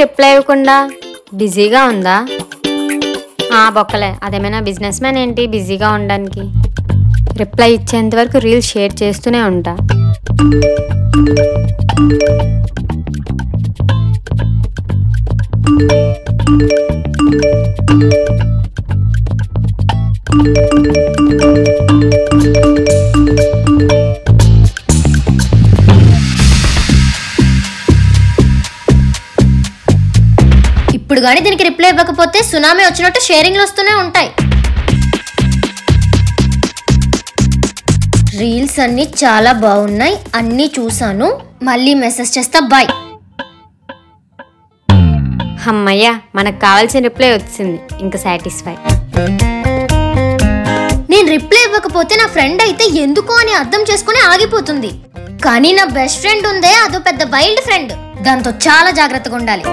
Reply ఇవ్వకుండా బిజీగా ఉందా? బొక్కలే, అదేమైనా బిజినెస్ మ్యాన్ ఏంటి బిజీగా ఉండడానికి? రిప్లై ఇచ్చేంత వరకు రీల్స్ షేర్ చేస్తూనే ఉంటా. ఇప్పుడు గానీ దీనికి రిప్లై ఇవ్వకపోతే సునామీ వచ్చినట్టు షేరింగ్లు వస్తూనే ఉంటాయి. రీల్స్ అన్ని చాలా బాగున్నాయి, అన్నీ చూసాను, మళ్ళీ మెసేజ్ చేస్తా, బాయ్. అమ్మయ్యా, మనకు కావాల్సిన రిప్లై వచ్చింది, ఇంకా సాటిస్ఫై. నేను రిప్లై ఇవ్వకపోతే నా ఫ్రెండ్ అయితే ఎందుకో అని అర్థం చేసుకుని ఆగిపోతుంది. కానీ నా బెస్ట్ ఫ్రెండ్ ఉందే, అదో పెద్ద వైల్డ్ ఫ్రెండ్, దాంతో చాలా జాగ్రత్తగా ఉండాలి.